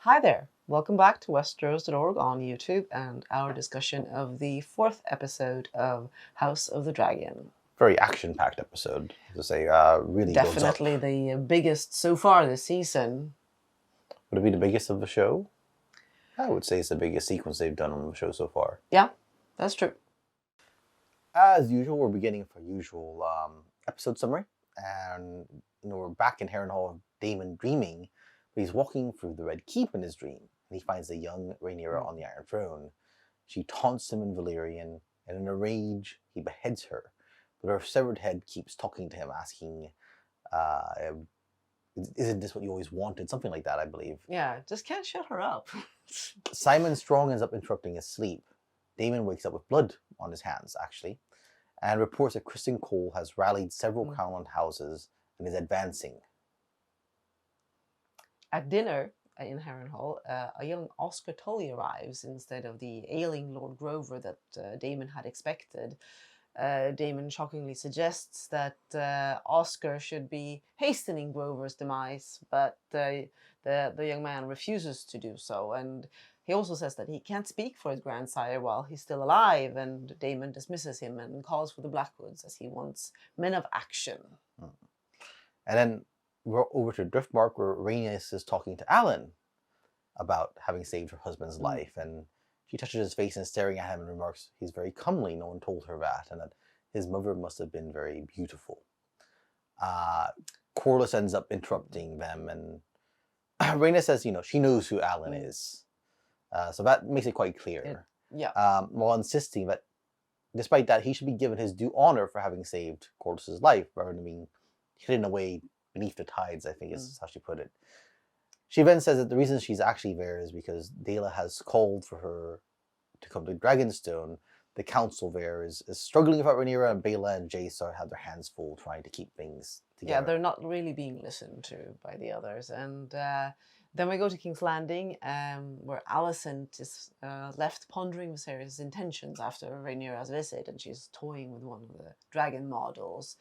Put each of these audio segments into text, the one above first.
Hi there, welcome back to Westeros.org on YouTube and our discussion of the 4th episode of House of the Dragon. Very action-packed episode, to say, really Definitely builds up. the biggest so far this season. Would it be the biggest of the show? I would say it's the biggest sequence they've done on the show so far. Yeah, that's true. As usual, we're beginning with our usual episode summary. And, we're back in Harrenhal, Daemon dreaming. But he's walking through the Red Keep in his dream. And he finds the young Rhaenyra on the Iron Throne. She taunts him in Valyrian. And in a rage, he beheads her. But her severed head keeps talking to him, asking, isn't this what you always wanted? Something like that, I believe. Yeah, just can't shut her up. Simon Strong ends up interrupting his sleep. Daemon wakes up with blood on his hands, actually, and reports that Criston Cole has rallied several Crownland houses and is advancing. At dinner in Harrenhal, a young Oscar Tully arrives instead of the ailing Lord Grover that Daemon had expected. Daemon shockingly suggests that Oscar should be hastening Grover's demise, but the young man refuses to do so, and he also says that he can't speak for his grandsire while he's still alive, and Daemon dismisses him and calls for the Blackwoods as he wants men of action. And then we're over to Driftmark, where Rhaenys is talking to Alan about having saved her husband's life, and she touches his face and staring at him and remarks he's very comely, no one told her that, and that his mother must have been very beautiful. Corlys ends up interrupting them, and Rhaenys says, she knows who Alan is. So that makes it quite clear. While insisting that, despite that, he should be given his due honor for having saved Corlys' life, rather than being hidden away beneath the tides, I think is how she put it. She then says that the reason she's actually there is because Daela has called for her to come to Dragonstone. The council there is struggling without Rhaenyra, and Baela and Jace have their hands full trying to keep things together. Yeah, they're not really being listened to by the others. And then we go to King's Landing, where Alicent is left pondering Viserys' intentions after Rhaenyra's visit, and she's toying with one of the dragon models.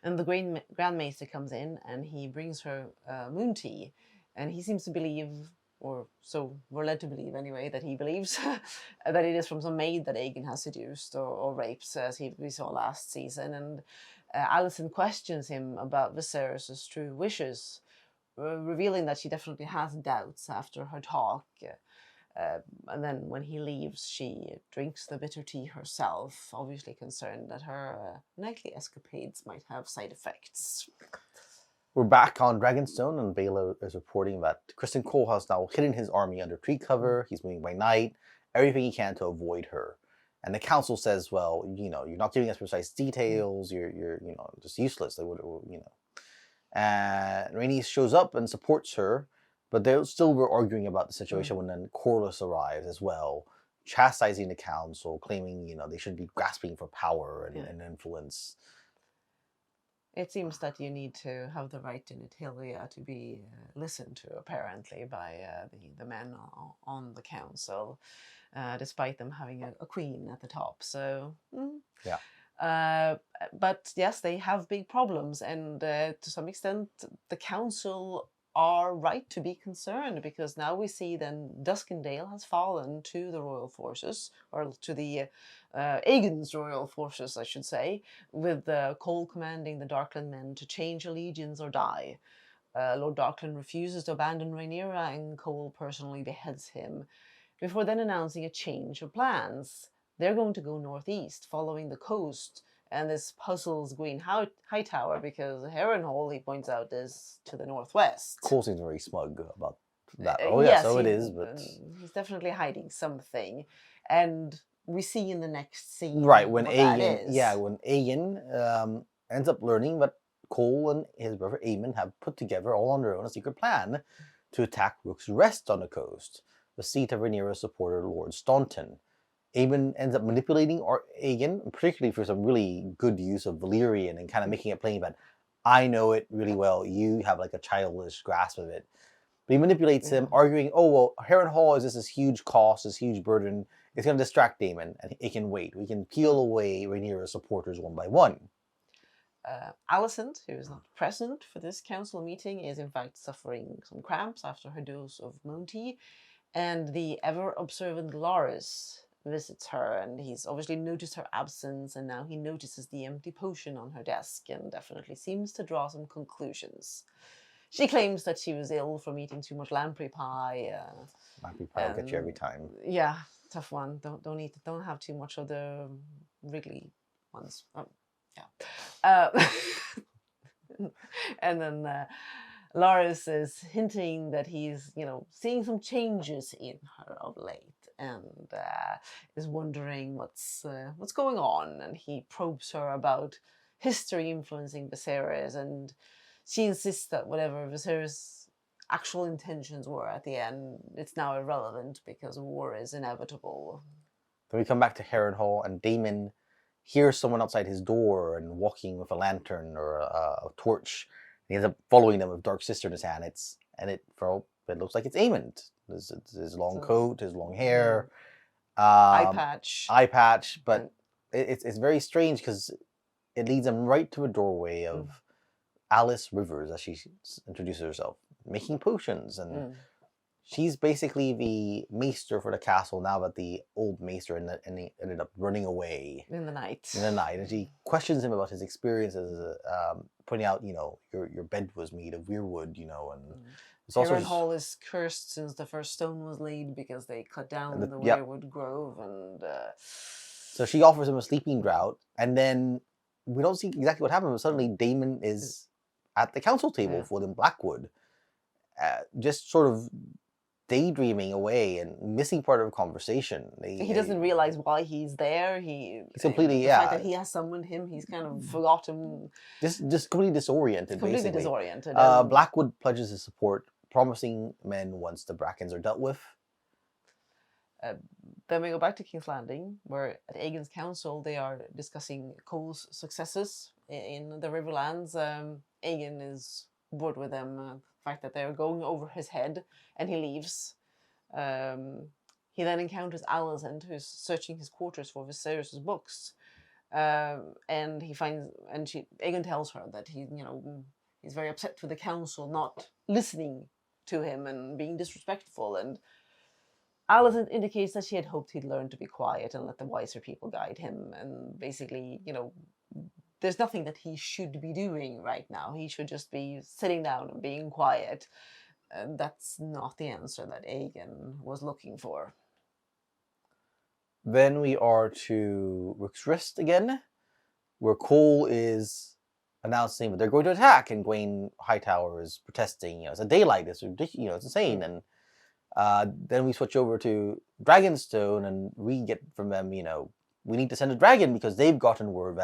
And the Grand Maester comes in, and he brings her moon tea. And he seems to believe, or so we're led to believe anyway, that he believes that it is from some maid that Aegon has seduced or raped, as we saw last season. And Alicent questions him about Viserys' true wishes, revealing that she definitely has doubts after her talk. And then when he leaves, she drinks the bitter tea herself, obviously concerned that her nightly escapades might have side effects. We're back on Dragonstone, and Baela is reporting that Criston Cole has now hidden his army under tree cover. He's moving by night, everything he can to avoid her. And the council says, well, you're not giving us precise details. You're just useless. And Rhaenys shows up and supports her, but they still were arguing about the situation when then Corlys arrives as well, chastising the council, claiming they shouldn't be grasping for power and influence. It seems that you need to have the right in Italia to be listened to, apparently, by the men on the council, despite them having a queen at the top. So, but yes, they have big problems, and to some extent, the council are right to be concerned, because now we see then Duskendale has fallen to the royal forces, or to the Aegon's royal forces, I should say, with Cole commanding the Darkland men to change allegiance or die. Lord Darkland refuses to abandon Rhaenyra, and Cole personally beheads him, before then announcing a change of plans. They're going to go northeast, following the coast, and this puzzles Gwyn Hightower, because Harrenhal, he points out, is to the northwest. Cole seems very smug about that. Yes, so it is, but he's definitely hiding something. And we see in the next scene when what Aegon, that is. when Aegon ends up learning that Cole and his brother Aemon have put together all on their own a secret plan to attack Rook's Rest on the coast, the seat of Rhaenyra's supporter Lord Staunton. Aemon ends up manipulating Aegon, particularly for some really good use of Valyrian and kind of making it plain that I know it really well, you have like a childish grasp of it. But he manipulates him, arguing, Harrenhal is this huge cost, this huge burden. It's going to distract Daemon, and it can wait. We can peel away Rhaenyra's supporters one by one. Alicent, who is not present for this council meeting, is in fact suffering some cramps after her dose of moon tea, and the ever-observant Loris visits her, and he's obviously noticed her absence, and now he notices the empty potion on her desk and definitely seems to draw some conclusions. She claims that she was ill from eating too much lamprey pie. Lamprey pie will get you every time. Yeah, tough one. Don't have too much of the Wrigley ones. And then Loris is hinting that he's, seeing some changes in her of late, and is wondering what's going on. And he probes her about history influencing Viserys, and she insists that whatever Viserys' actual intentions were at the end, it's now irrelevant because war is inevitable. Then we come back to Harrenhal, and Daemon hears someone outside his door and walking with a lantern or a torch. He ends up following them with Dark Sister in his hand. It looks like it's Aemond. His long coat, his long hair, eye patch. But it's very strange because it leads him right to a doorway of Alice Rivers, as she introduces herself, making potions, and she's basically the maester for the castle now that the old maester ended up running away in the night. And she questions him about his experiences, pointing out, your bed was made of weirwood, and it's also Harrenhal is cursed since the first stone was laid because they cut down the weirwood grove, and so she offers him a sleeping draught, and then we don't see exactly what happened, but suddenly Daemon is at the council table in Blackwood, just sort of daydreaming away and missing part of the conversation. He doesn't realize why he's there. He's completely, the fact that he has summoned him, he's kind of forgotten. Just completely disoriented, completely disoriented. Blackwood pledges his support, promising men once the Brackens are dealt with. Then we go back to King's Landing, where at Aegon's council they are discussing Cole's successes in the Riverlands. Aegon is bored with them, the fact that they're going over his head, and he leaves. He then encounters Alicent, who's searching his quarters for Viserys' books, and Aegon tells her that he's very upset with the council not listening to him and being disrespectful, and Alicent indicates that she had hoped he'd learn to be quiet and let the wiser people guide him, and basically, there's nothing that he should be doing right now. He should just be sitting down and being quiet. And that's not the answer that Aegon was looking for. Then we are to Rook's Rest again, where Cole is announcing that they're going to attack, and Gwaine Hightower is protesting. It's a daylight. It's ridiculous. It's insane. And then we switch over to Dragonstone, and we get from them, we need to send a dragon because they've gotten word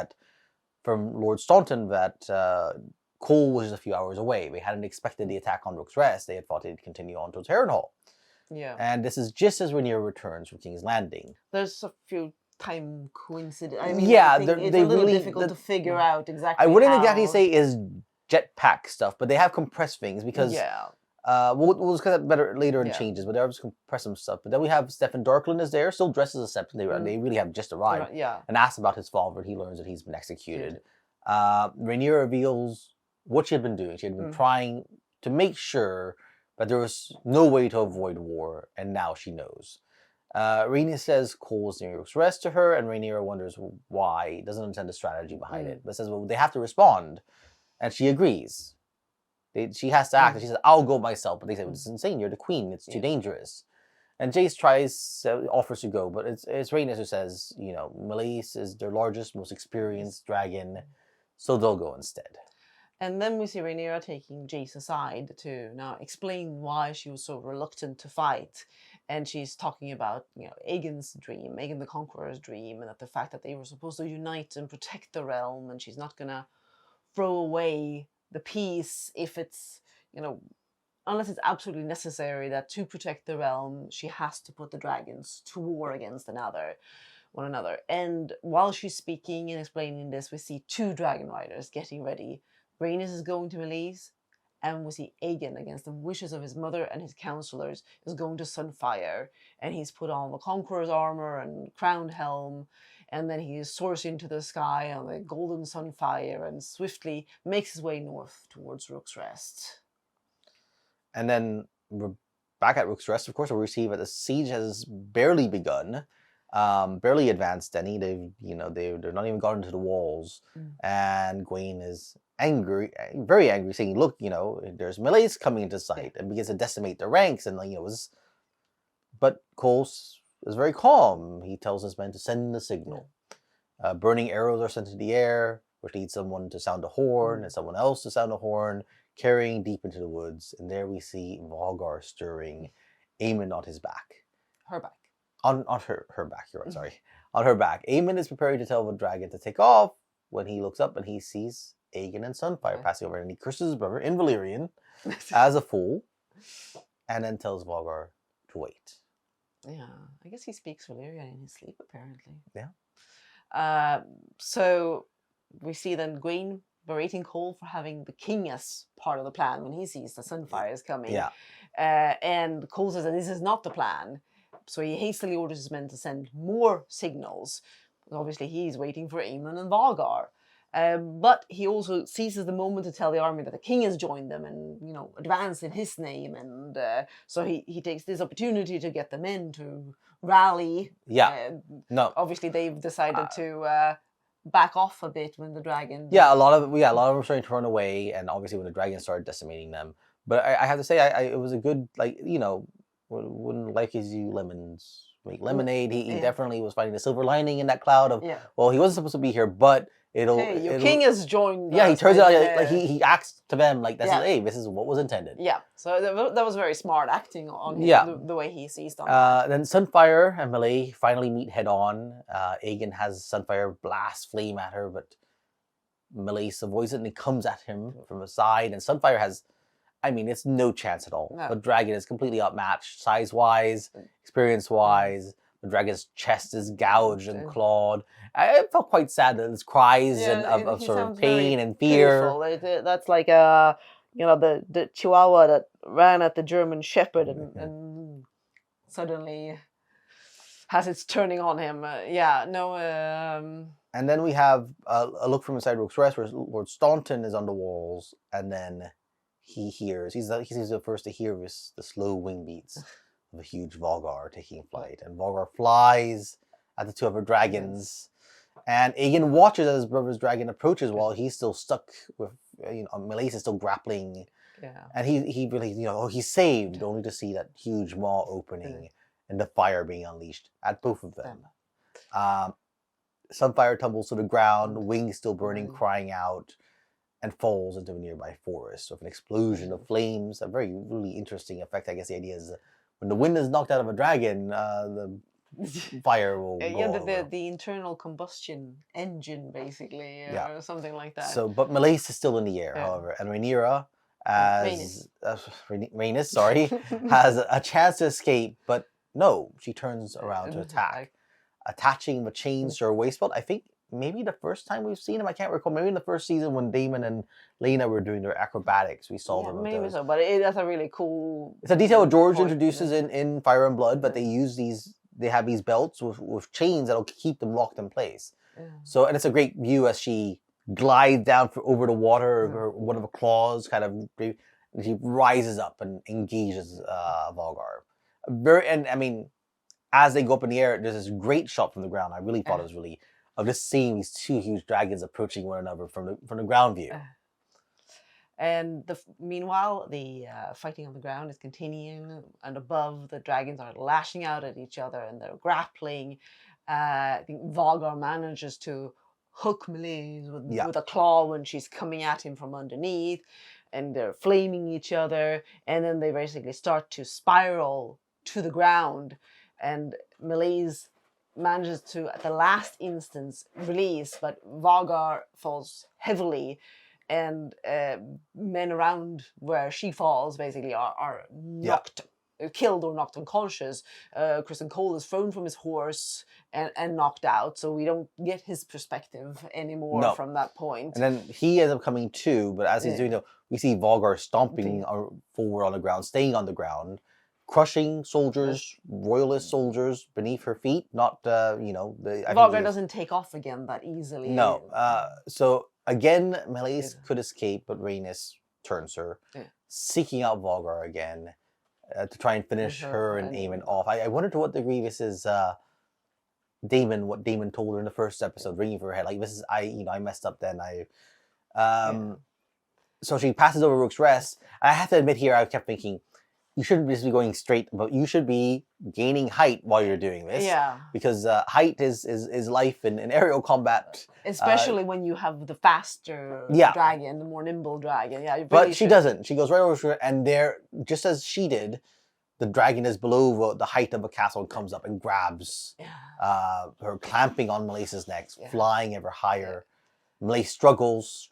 from Lord Staunton that Cole was just a few hours away. They hadn't expected the attack on Rook's Rest. They had thought he'd continue on towards Harrenhal. Yeah. And this is just as Rhaenyra returns from King's Landing. There's a few time coincidences. It's a little difficult to figure out exactly. I wouldn't exactly say is jetpack stuff, but they have compressed things because we'll discuss that better later in changes, but they have compressed some stuff. But then we have Stephen Darkland is there, still dressed as a Septon. They really have just arrived. And asks about his father, and he learns that he's been executed. Rhaenyra reveals what she had been doing. She had been trying to make sure that there was no way to avoid war, and now she knows. Rhaenyra says Cole is near Rook's Rest to her, and Rhaenyra wonders why, doesn't understand the strategy behind it, but says, well, they have to respond, and she agrees. She has to act, and she says, I'll go myself, but they say, well, it's insane, you're the queen, it's too dangerous. And Jace offers to go, but it's Rhaenys who says, Meleys is their largest, most experienced dragon, so they'll go instead. And then we see Rhaenyra taking Jace aside to now explain why she was so reluctant to fight. And she's talking about, Aegon's dream, Aegon the Conqueror's dream, and that the fact that they were supposed to unite and protect the realm, and she's not going to throw away the peace if it's, unless it's absolutely necessary that to protect the realm, she has to put the dragons to war against one another. And while she's speaking and explaining this, we see two dragon riders getting ready. Rhaenys is going to Meleys, and we see Aegon, against the wishes of his mother and his counselors, is going to Sunfire, and he's put on the Conqueror's armor and crowned helm, and then he soars into the sky on the golden sunfire and swiftly makes his way north towards Rook's Rest. And then we're back at Rook's Rest, of course, where we see that the siege has barely begun, barely advanced any. They're not even gotten to the walls, and Gawain is angry, very angry, saying, "Look, there's melees coming into sight," and begins to decimate the ranks, and but Cole is very calm. He tells his men to send the signal. Burning arrows are sent into the air, which leads someone to sound a horn, and someone else to sound a horn, carrying deep into the woods. And there we see Valgar stirring, Aemon on his back. Her back. On her back, you're right, sorry. On her back. Aemon is preparing to tell the dragon to take off when he looks up and he sees Aegon and Sunfire passing over, and he curses his brother in Valyrian as a fool, and then tells Valgar to wait. Yeah, I guess he speaks Valyrian in his sleep, apparently. Yeah. So we see then Gawain berating Cole for having the king as part of the plan when he sees the Sunfire is coming. Yeah. And Cole says that this is not the plan. So he hastily orders his men to send more signals. Obviously, he's waiting for Aemon and Valgar. But he also seizes the moment to tell the army that the king has joined them and, advance in his name. And so he takes this opportunity to get the men to rally. Yeah. No. Obviously, they've decided to back off a bit when the dragon... Yeah, a lot of them were starting to run away, and obviously when the dragon started decimating them. But I have to say, it was a good, when life gives you lemons, make lemonade. He definitely was finding the silver lining in that cloud of, well, he wasn't supposed to be here, but your king has joined. Yeah, he turns out he acts to them like this is what was intended. Yeah, so that was very smart acting on him, the way he seized on that. Then Sunfire and Melee finally meet head on. Aegon has Sunfire blast flame at her, but Melee avoids it and he comes at him from the side. And Sunfire has, it's no chance at all. No. The dragon is completely outmatched, size-wise, experience-wise. The dragon's chest is gouged and clawed. I felt quite sad that his cries of sort of pain and fear. Pitiful. That's like the Chihuahua that ran at the German Shepherd and suddenly has its turning on him. And then we have a look from inside Rook's Rest where Lord Staunton is on the walls, and then he's the first to hear the slow wing beats of a huge Valgar taking flight. And Valgar flies at the two other dragons. And Aegon watches as his brother's dragon approaches while he's still stuck with, Meleys is still grappling. Yeah. And he really, he's saved, only to see that huge maw opening and the fire being unleashed at both of them. Sunfire tumbles to the ground, wings still burning, crying out, and falls into a nearby forest with an explosion of flames. A very, really interesting effect. I guess the idea is when the wind is knocked out of a dragon, the fire will go the internal combustion engine, basically, or something like that. So, but Meleys is still in the air, however, and Rhaenyra, Rhaenys, has a chance to escape, but no, she turns around to attack, attaching the chains to her waist belt. I think maybe the first time we've seen him, I can't recall. Maybe in the first season when Daemon and Laena were doing their acrobatics, we saw them. Maybe so, but that's a really cool. It's a detail George introduces in Fire and Blood, but they use these. They have these belts with chains that'll keep them locked in place. Yeah. So, and it's a great view as she glides down over the water, or one of her claws kind of, and she rises up and engages Valgar. As they go up in the air, there's this great shot from the ground. I really thought it was really, of just seeing these two huge dragons approaching one another from the ground view. And meanwhile, the fighting on the ground is continuing, and above, the dragons are lashing out at each other and they're grappling. I think Valgar manages to hook Meleys with a claw when she's coming at him from underneath, and they're flaming each other, and then they basically start to spiral to the ground, and Meleys manages to, at the last instance, release, but Valgar falls heavily. And men around where she falls basically are knocked, killed or knocked unconscious. Kristen Cole is thrown from his horse and knocked out, so we don't get his perspective anymore from that point. And then he ends up coming to, but as he's doing that, we see Valgar stomping forward on the ground, staying on the ground, crushing soldiers, royalist soldiers beneath her feet. Not, Vogger doesn't take off again that easily. No. So again, Melis could escape, but Rhaenys turns her, seeking out Vogger again to try and finish her and Aemon off. I wonder to what degree this is what Daemon told her in the first episode, ringing for her head. Like, this is, I messed up then. So she passes over Rook's Rest. I have to admit here, I kept thinking, you shouldn't just be going straight, but you should be gaining height while you're doing this. Yeah. Because height is life in aerial combat. Especially when you have the faster dragon, the more nimble dragon. Yeah, but she doesn't. She goes right over to her, and there, just as she did, the dragon is below the height of a castle and comes up and grabs her, clamping on Melis's neck, flying ever higher. Melis struggles,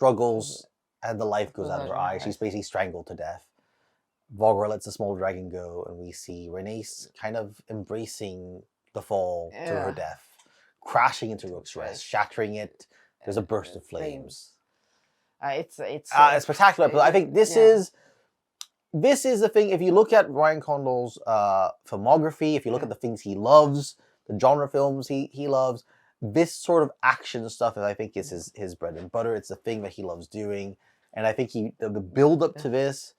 and the life goes out of her eye. She's basically strangled to death. Vogger lets the small dragon go, and we see Rhaenys kind of embracing the fall to her death, crashing into Rook's Rest, shattering it. There's a burst of flames. It's spectacular. But I think this is the thing. If you look at Ryan Condal's filmography, if you look at the things he loves, the genre films he loves, this sort of action stuff, I think, is his bread and butter. It's the thing that he loves doing, and I think the build up to this.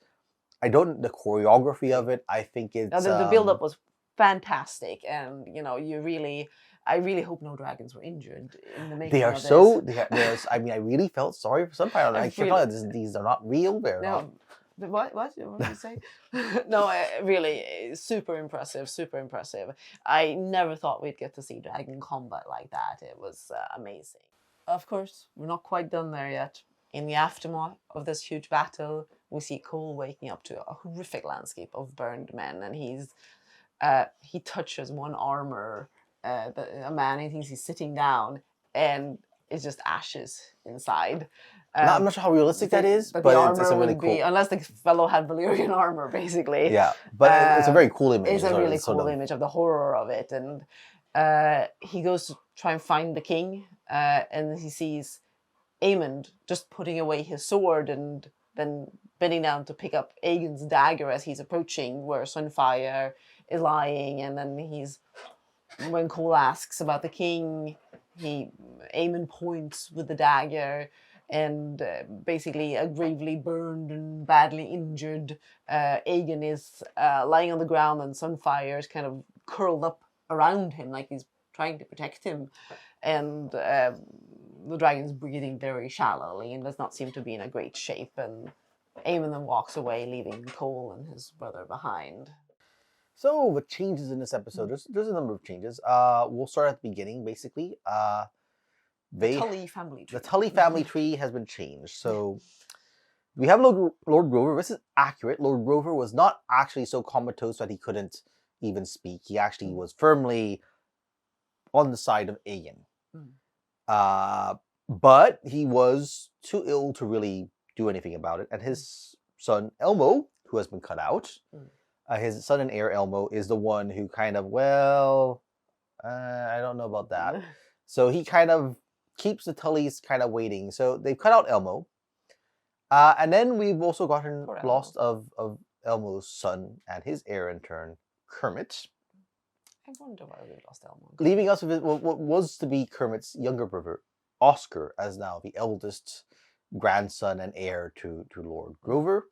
The choreography of it, I think it's... the build-up was fantastic, and, I really hope no dragons were injured in the making of this. I really felt sorry for some pilots. I kept telling these are not real, they're not... What did you say? No, really, super impressive. I never thought we'd get to see dragon combat like that. It was amazing. Of course, we're not quite done there yet. In the aftermath of this huge battle, we see Cole waking up to a horrific landscape of burned men, and he touches one armor, a man. He thinks he's sitting down, and it's just ashes inside. I'm not sure how realistic that is, but the armor it's a really would be, unless the fellow had Valyrian armor, basically. Yeah, but it's a very cool image. It's a really cool image of the horror of it, and he goes to try and find the king, and he sees Aemon just putting away his sword and then bending down to pick up Aegon's dagger as he's approaching where Sunfire is lying. And then when Cole asks about the king, Aemon points with the dagger, and basically a gravely burned and badly injured Aegon is lying on the ground, and Sunfire is kind of curled up around him like he's trying to protect him. And the dragon's breathing very shallowly and does not seem to be in a great shape. And Aemon then walks away, leaving Cole and his brother behind. So the changes in this episode, there's a number of changes. We'll start at the beginning, basically. The Tully family tree. The Tully family tree has been changed. So we have Lord Grover. This is accurate. Lord Grover was not actually so comatose that he couldn't even speak. He actually was firmly on the side of Aegon. But he was too ill to really do anything about it. And his son, Elmo, who has been cut out, his son and heir, Elmo, is the one who kind of, I don't know about that. So he kind of keeps the Tullys kind of waiting. So they've cut out Elmo. And then we've also gotten lost of Elmo's son and his heir in turn, Kermit. I wonder why we lost Elmo. Leaving us with what was to be Kermit's younger brother, Oscar, as now the eldest grandson and heir to Lord Grover.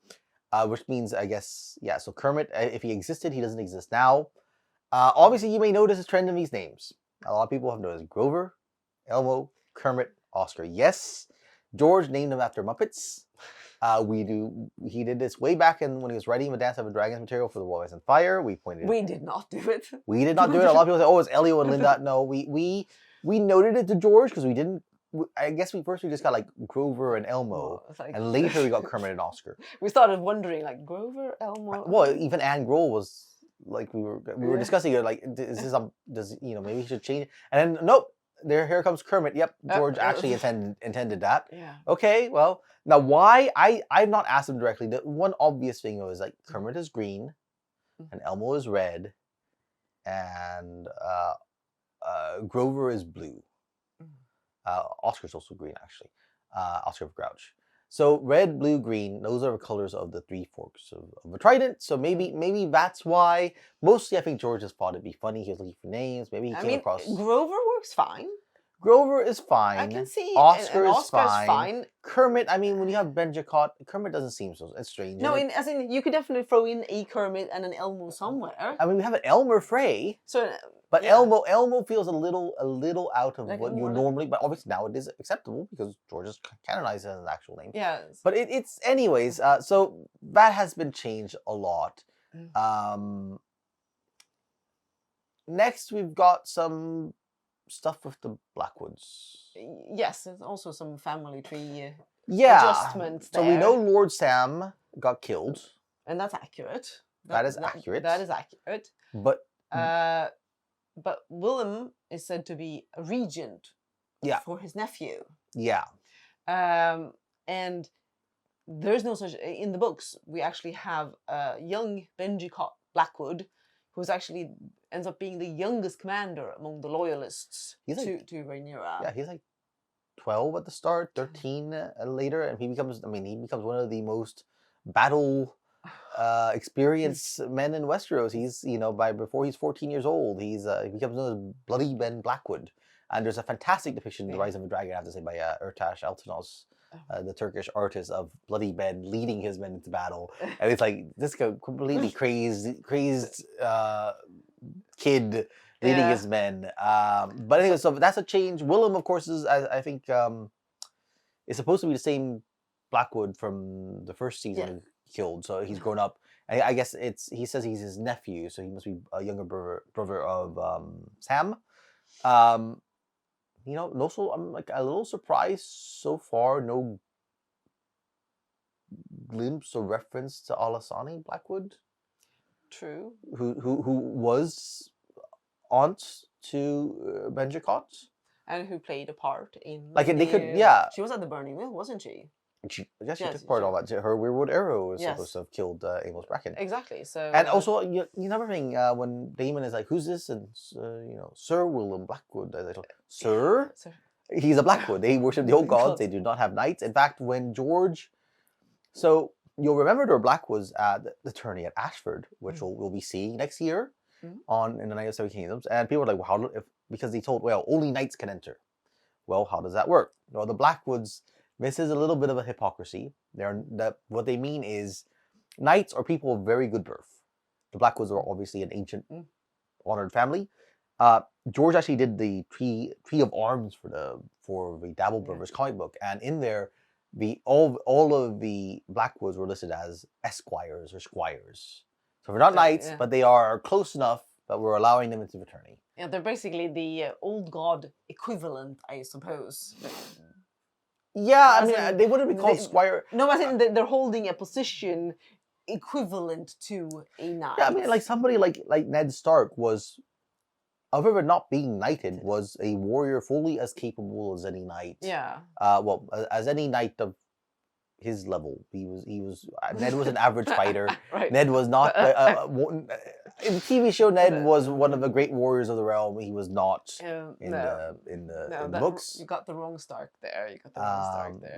Which means, I guess, so Kermit, if he existed, he doesn't exist now. Obviously, you may notice a trend in these names. A lot of people have noticed Grover, Elmo, Kermit, Oscar. Yes, George named them after Muppets. He did this way back when he was writing the Dance of the Dragons material for the Warriors and Fire. We did not do it. We did not do it. A lot of people say, "Oh, it's Elio and Linda." No, we noted it to George because we didn't. I guess we just got like Grover and Elmo, and later we got Kermit and Oscar. We started wondering, like, Grover, Elmo. Well, even Anne Grohl was like, we were discussing it, like, is this maybe he should change it, and then nope. Here comes Kermit. Yep, George actually intended that. Yeah. Okay, well, now why? I've not asked him directly. The one obvious thing was like Kermit is green, and Elmo is red, and Grover is blue. Oscar's also green, actually. Oscar of Grouch. So red, blue, green, those are the colors of the three forks of a trident. So maybe that's why. Mostly I think George just thought it'd be funny. He was looking for names. Maybe he came across... Grover works fine. Grover is fine. I can see. Oscar and is fine. Kermit, I mean, when you have Benjicott, Kermit doesn't seem so strange. No, as in, you could definitely throw in a Kermit and an Elmo somewhere. I mean, we have an Elmer Frey. So, but Elmo feels a little out of what you normally. But obviously now it is acceptable because George is canonized as an actual name. Yes. But it's anyways. So that has been changed a lot. Next, we've got some stuff with the Blackwoods. Yes, there's also some family tree adjustments there. So we know Lord Sam got killed. And that's accurate. That is accurate. That is accurate. But Willem is said to be a regent for his nephew. Yeah. And there's no such... In the books, we actually have a young Benjicott Blackwood who's actually ends up being the youngest commander among the loyalists to Rhaenyra. Yeah, he's like 12 at the start, 13 later, and he becomes one of the most battle experienced men in Westeros. He's, before he's 14 years old, he becomes known as Bloody Ben Blackwood. And there's a fantastic depiction in The Rise of the Dragon, I have to say, by Ertaş Altınos, the Turkish artist, of Bloody Ben leading his men into battle. And it's like this completely crazed kid leading his men. But anyway, so that's a change. Willem, of course, is, I think, is supposed to be the same Blackwood from the first season killed. So he's grown up. I guess he says he's his nephew, so he must be a younger brother of Sam. Also, I'm like a little surprised so far. No glimpse or reference to Alysanne Blackwood. True. Who was aunt to Benjicott, and who played a part in she was at the Burning Mill, wasn't she? She took part in all that. Her Weirwood arrow was supposed to have killed Amos Bracken. Exactly. So, and also, another thing, when Daemon is like, "Who's this?" and Sir Willem Blackwood, I thought, Sir? He's a Blackwood. They worship the old gods. They do not have knights. In fact, when George, so you'll remember there were Blackwoods at the tourney at Ashford, which we'll be seeing next year in the Night of Seven Kingdoms, and people were like, because they told, only knights can enter. Well, how does that work? Well, the Blackwoods. This is a little bit of a hypocrisy. What they mean is, knights are people of very good birth. The Blackwoods are obviously an ancient, honored family. George actually did the tree of arms for the Dabble Brothers comic book, and in there, all of the Blackwoods were listed as esquires or squires. So they're not knights, but they are close enough that we're allowing them into the tourney. Yeah, they're basically the old god equivalent, I suppose. Yeah, I mean, they wouldn't be called squire. No, I think they're holding a position equivalent to a knight. Yeah, I mean, like somebody like Ned Stark was, other than not being knighted, was a warrior fully as capable as any knight. Yeah. As any knight of his level. Ned was an average fighter. Right. Ned was not in the TV show. Ned was one of the great warriors of the realm. He was not in the books. You got the wrong Stark there.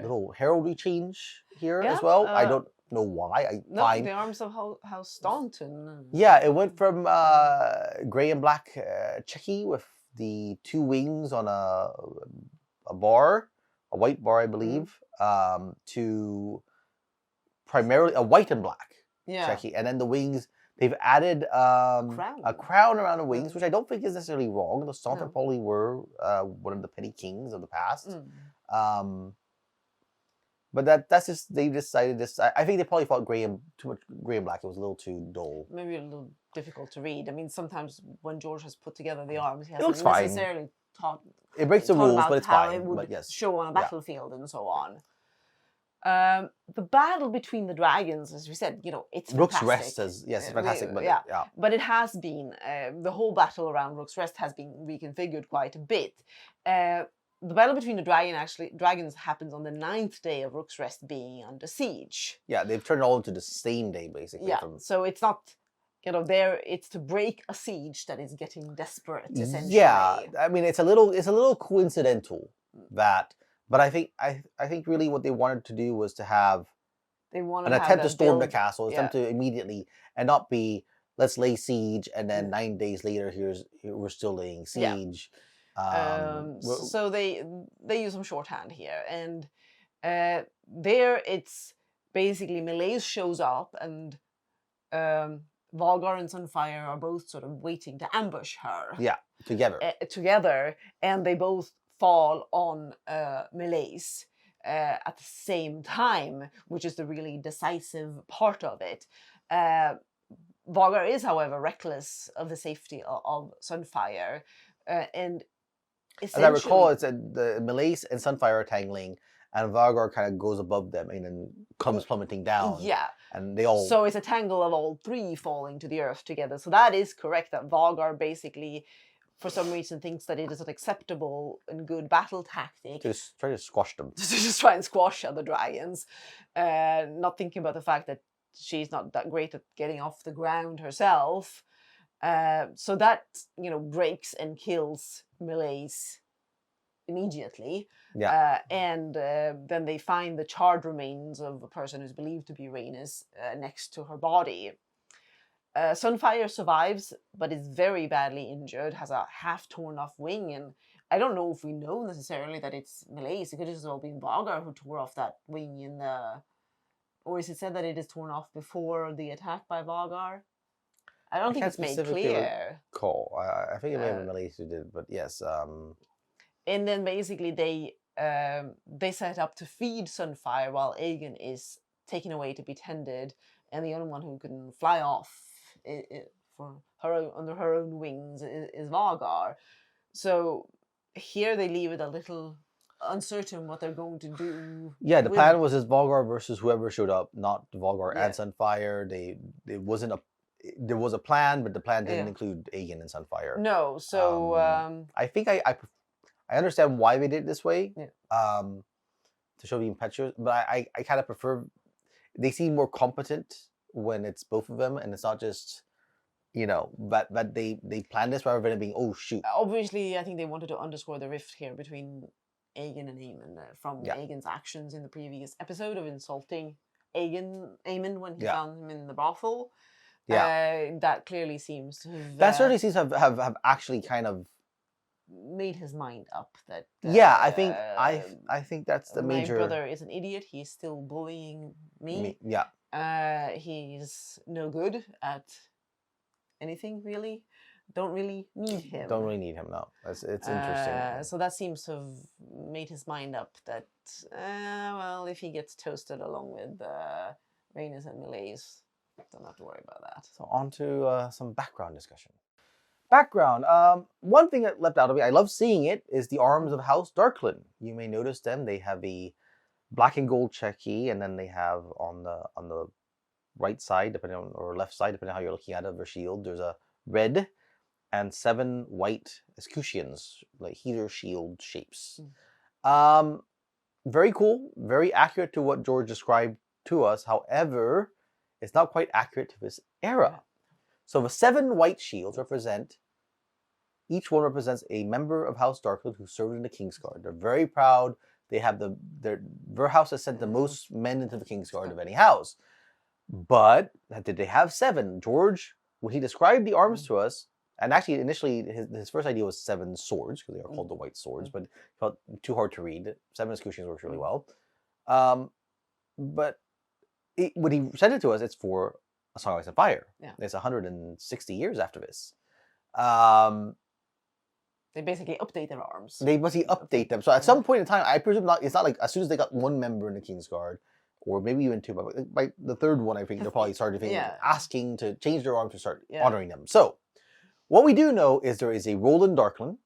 Little heraldry change here as well. I don't know why. The arms of House Staunton. Yeah, it went from grey and black checky with the two wings on a bar, a white bar, I believe. To primarily a white and black checky, and then the wings, they've added a crown around the wings, which I don't think is necessarily wrong. The Staunton probably were one of the petty kings of the past. But that's just, they decided this. I think they probably thought too much grey and black. It was a little too dull. Maybe a little difficult to read. I mean, sometimes when George has put together the arms, he hasn't necessarily taught. It breaks the rules, but it's fine. It would yes. show on a battlefield and so on. The battle between the dragons, as we said, it's Rook's fantastic. Rest it's fantastic, but But it has been the whole battle around Rook's Rest has been reconfigured quite a bit. The battle between the dragons happens on the 9th day of Rook's Rest being under siege. Yeah, they've turned it all into the same day, basically. Yeah, so it's not, it's to break a siege that is getting desperate, essentially. Yeah, I mean, it's a little coincidental that But I think really what they wanted to do was to have an attempt to storm the castle, attempt to immediately, and not be let's lay siege, and then 9 days later we're still laying siege. So they use some shorthand here, and there it's basically Meleys shows up, and Valgar and Sunfire are both sort of waiting to ambush her. Yeah, together, and they both fall on Meleys at the same time, which is the really decisive part of it. Valgar is, however, reckless of the safety of Sunfire, and as I recall, it's the Meleys and Sunfire are tangling, and Valgar kind of goes above them and then comes plummeting down. Yeah. And they all... So it's a tangle of all three falling to the earth together. So that is correct, that Valgar basically, for some reason, thinks that it is an acceptable and good battle tactic. Just try to squash them. To just try and squash other dragons. Not thinking about the fact that she's not that great at getting off the ground herself. So that, breaks and kills Meleys immediately. Yeah. And then they find the charred remains of a person who's believed to be Rhaenys next to her body. Sunfire survives, but is very badly injured, has a half torn off wing, and I don't know if we know necessarily that it's Meleys. It could as well be Valgar who tore off that wing in the... Or is it said that it is torn off before the attack by Valgar? I don't think it's made clear. Cool. I think it may have been Meleys who did, but yes. And then basically they set up to feed Sunfire while Aegon is taken away to be tended, and the only one who can fly off under her own wings is Valgar. So here they leave it a little uncertain what they're going to do. Yeah, the plan was Valgar versus whoever showed up, not Valgar and Sunfire. There was a plan, but the plan didn't include Aegon and Sunfire. No, so I think I understand why they did it this way. Yeah. To show the impetuous, but I kind of prefer. They seem more competent when it's both of them, and it's not just, but they planned this rather than it being, oh shoot. Obviously, I think they wanted to underscore the rift here between Aegon and Aemon from Aegon's actions in the previous episode of insulting Aemon when he found him in the brothel. Yeah, that clearly seems to have... That certainly seems to have actually kind of made his mind up that... I think that's the major... My brother is an idiot. He's still bullying me. Yeah. He's no good at anything, really. Don't really need him. Don't really need him, no. It's interesting. So that seems to have made his mind up that, if he gets toasted along with Rhaenys and Meleys, don't have to worry about that. So on to some background discussion. Background. One thing that leapt out of me, I love seeing it, is the arms of House Darklyn. You may notice them. They have a black and gold checky, and then they have on the right side, or left side, depending on how you're looking at it, of their shield, there's a red and 7 white escutcheons, like heater shield shapes. Very cool, very accurate to what George described to us. However, it's not quite accurate to this era. So the 7 white shields each one represents a member of House Darkwood who served in the Kingsguard. They're very proud. They have their house has sent the most men into the Kingsguard of any house. But did they have 7? George, when he described the arms to us, and actually initially his first idea was 7 swords, because they are called the white swords, but it felt too hard to read. 7 escutcheons works really well. But when he sent it to us, it's for A Song of Ice and Fire. Yeah. It's 160 years after this. They basically update their arms. They basically update them. So at some point in time, I presume it's not like as soon as they got 1 member in the Kingsguard, or maybe even 2, but by the 3rd one, I think they're probably started asking to change their arms to start honoring them. So what we do know is there is a Roland Darklyn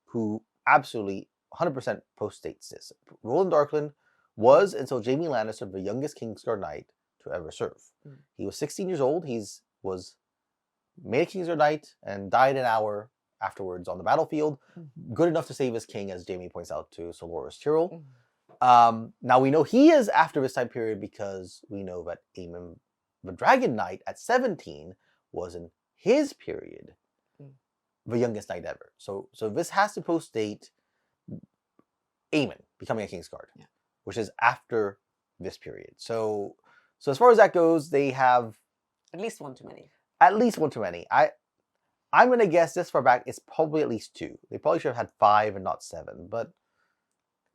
who absolutely 100% postdates this. Roland Darklyn was, until Jaime Lannister, the youngest Kingsguard Knight to ever serve. He was 16 years old. He was made a Kingsguard Knight and died an hour afterwards on the battlefield. Good enough to save his king, as Jaime points out to Dolores Tyrell. Now we know he is after this time period because we know that Aemon the Dragon Knight at 17 was in his period the youngest knight ever. So this has to postdate Aemon becoming a Kingsguard, which is after this period. So as far as that goes, they have at least one too many. At least one too many. I'm going to guess this far back, it's probably at least 2. They probably should have had 5 and not 7. But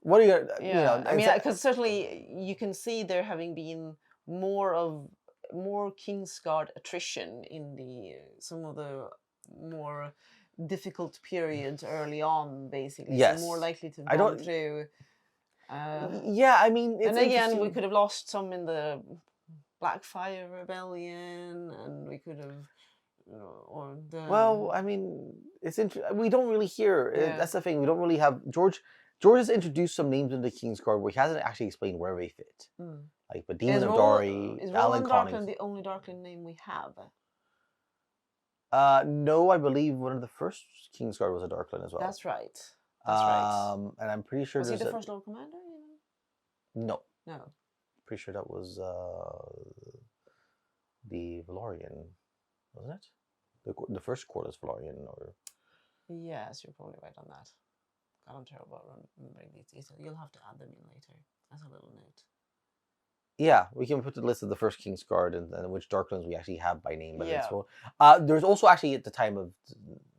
what are you? Yeah, you know, I mean, because certainly you can see there having been more Kingsguard attrition in some of the more difficult periods early on, basically. Yes. So more likely to have gone through. Yeah, I mean, it's and again, we could have lost some in the Blackfire Rebellion, and we could have, or the. Well, I mean, it's we don't really hear. That's the thing. We don't really have George. George has introduced some names into Kingsguard where he hasn't actually explained where they fit. Like, but Demon of Dory, is Roland Darkland the only Darkland name we have? No, I believe one of the first Kingsguard was a Darkland as well. That's right. That's right. And I'm pretty sure was he the first Lord Commander? No. No. Pretty sure that was the Valorian, wasn't it? The first Cordless Valorian, or. Yes, you're probably right on that. God, I'm terrible at remembering these details. You'll have to add them in later as a little note. Yeah, we can put the list of the first Kingsguard and which Darklands we actually have by name. There's also actually at the time of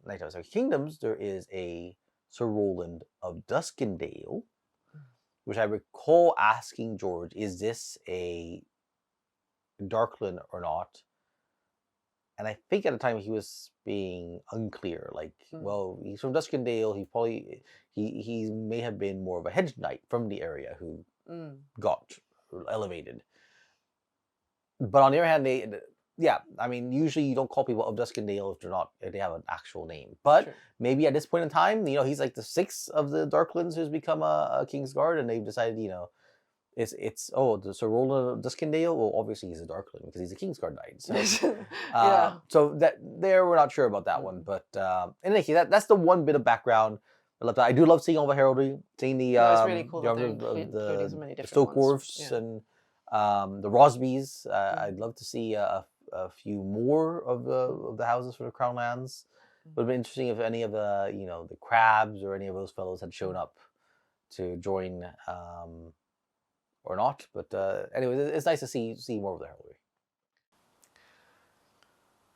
Night of the Kingdoms, there is a Sir Roland of Duskendale, which I recall asking George, is this a Darkland or not? And I think at the time he was being unclear. Like, well, he's from Duskendale. He probably he may have been more of a hedge knight from the area who got elevated. But on the other hand, I mean, usually you don't call people of Duskendale if they have an actual name. But maybe at this point in time, he's like the 6th of the Darklands who's become a Kingsguard, and they've decided, it's the Sir Roland of Duskendale. Well, obviously he's a Darkland because he's a Kingsguard knight. So, so that we're not sure about that one. But in any case, that's the one bit of background. I do love seeing all the heraldry, seeing the it's really cool the Stoke Dwarfs and the Rosbys. I'd love to see a few more of the houses for the Crown Lands. It would be interesting if any of the the Crabs or any of those fellows had shown up to join. Or not, but anyway, it's nice to see more of the heraldry.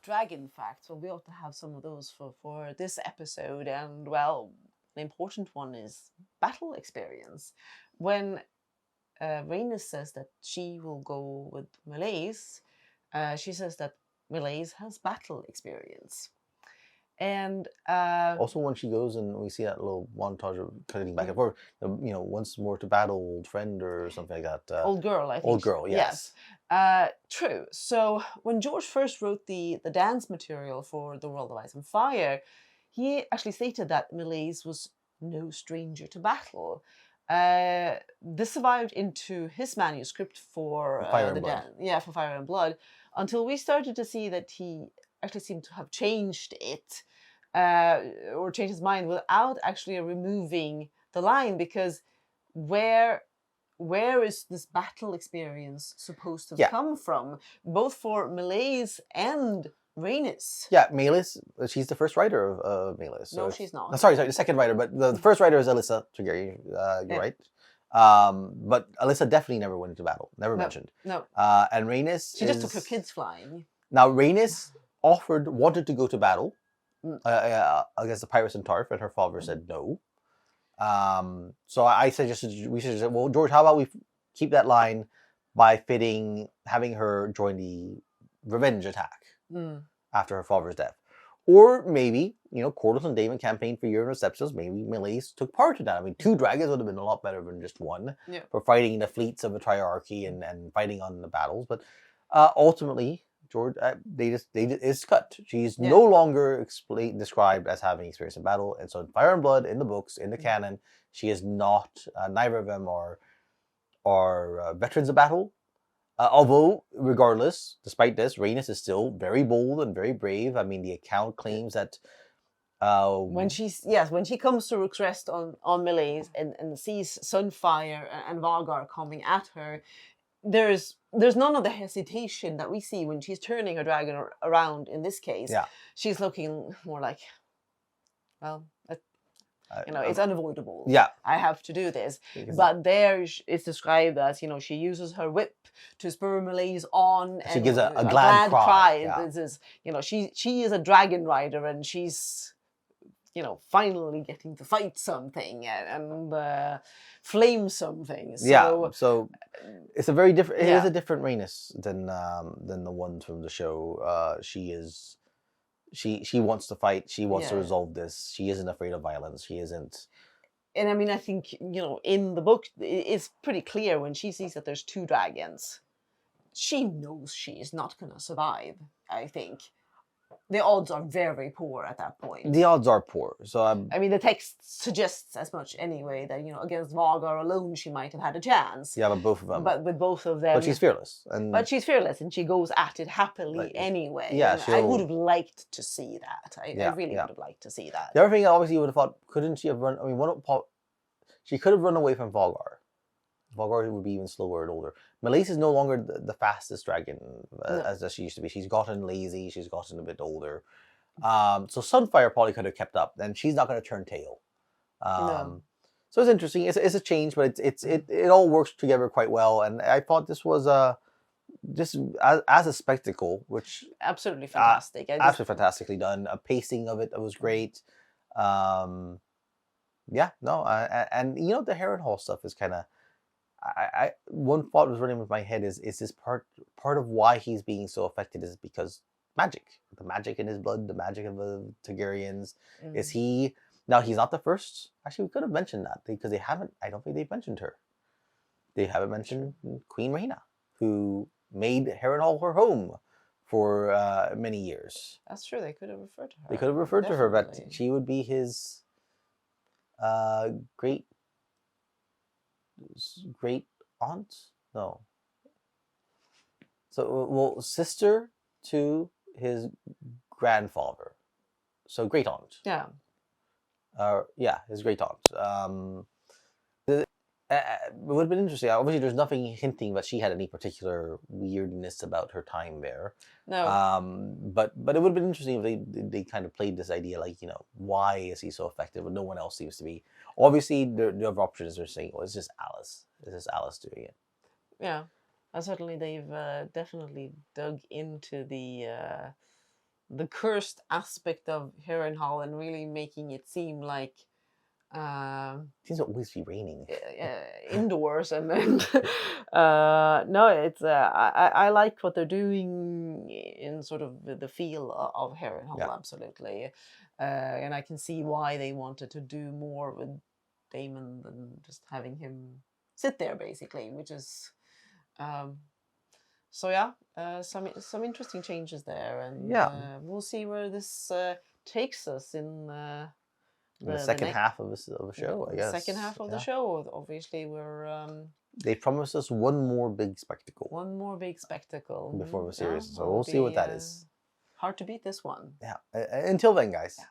Dragon facts. Well, we ought to have some of those for this episode, and well, an important one is battle experience. When Rhaenys says that she will go with Meleys, she says that Meleys has battle experience. And also when she goes and we see that little montage of cutting back and forth, once more to battle, old friend or something like that. Old girl, I think. Old girl, yes. True. So when George first wrote the dance material for The World of Ice and Fire, he actually stated that Meleys was no stranger to battle. This survived into his manuscript for Fire and Blood. For Fire and Blood, until we started to see that he actually seemed to have changed it or changed his mind without actually removing the line, because where is this battle experience supposed to come from, both for Meleys and Rhaenys? Yeah, Meleys, she's the first writer of Meleys. So no, she's not. Sorry, the second writer, but the first writer is Alyssa Targaryen. You're right. But Alyssa definitely never went into battle, never mentioned. No. And Rhaenys She just took her kids flying. Now, Rhaenys wanted to go to battle against the pirates in Tarth, and her father said no. So I suggested we should say, well, George, how about we keep that line by having her join the revenge attack after her father's death. Or maybe, Corlys and Daemon campaigned for Year of Receptions. Maybe Meleys took part in that. I mean, 2 dragons would have been a lot better than just one for fighting the fleets of the Triarchy and fighting on the battles. But ultimately, George, it's cut. She's no longer described as having experience in battle, and so in Fire and Blood, in the books, in the canon, she is not. Neither of them are veterans of battle. Although, regardless, despite this, Rhaenys is still very bold and very brave. I mean, the account claims that when she comes to Rook's Rest on Meleys and sees Sunfire and Vargar coming at her, there's none of the hesitation that we see when she's turning her dragon around. In this case, she's looking more like, well, It's unavoidable. Yeah. I have to do this. But there it's described as, she uses her whip to spur Meleys on. She and gives a glad cry. Yeah. This is, she is a dragon rider and she's, finally getting to fight something and flame something. So it's a very different. It is a different Rhaenys than the ones from the show. She wants to fight. She wants to resolve this. She isn't afraid of violence. She isn't. And I mean, I think in the book it's pretty clear when she sees that there's 2 dragons. She knows she is not going to survive. I think. The odds are very poor at that point. The odds are poor. So I mean, the text suggests as much anyway that against Vargar alone she might have had a chance. Yeah, but both of them. But with both of them. But she's fearless. But she's fearless, and she goes at it happily anyway. Yeah, I would have liked to see that. I really would have liked to see that. The other thing, obviously, you would have thought, couldn't she have run? I mean, she could have run away from Vargar. Vargar would be even slower and older. Meleys is no longer the fastest dragon as she used to be. She's gotten lazy. She's gotten a bit older. So Sunfire probably could have kept up. And she's not going to turn tail. So it's interesting. It's a change, but it all works together quite well. And I thought this was just as a spectacle, which absolutely fantastic. Absolutely fantastically done. A pacing of it was great. And the Harrenhal stuff is kind of. One thought was running with my head is this part of why he's being so affected is because magic, the magic in his blood, the magic of the Targaryens. Is he now? He's not the first. Actually, we could have mentioned that because they haven't. I don't think they've mentioned her. They haven't mentioned Queen Rhaena, who made Harrenhal her home for many years. That's true. They could have referred to her. They could have referred to her, but she would be his great aunt? No. So, sister to his grandfather. So, great aunt. Yeah. His great aunt. It would have been interesting. Obviously, there's nothing hinting that she had any particular weirdness about her time there. No. But it would have been interesting if they kind of played this idea, like, why is he so effective when no one else seems to be? Obviously, the other options are saying, it's just Alice. It's just Alice doing it. Yeah. And certainly they've definitely dug into the cursed aspect of Harrenhal and really making it seem like it seems to always be raining indoors, and then no, it's I like what they're doing in sort of the feel of Harrenhal, absolutely, and I can see why they wanted to do more with Daemon than just having him sit there, basically, which is some interesting changes there, and we'll see where this takes us in the second half of the show, I guess. Second half of the show. Obviously, we're. They promised us one more big spectacle. One more big spectacle before the series, so we'll see what that is. Hard to beat this one. Yeah. Until then, guys. Yeah.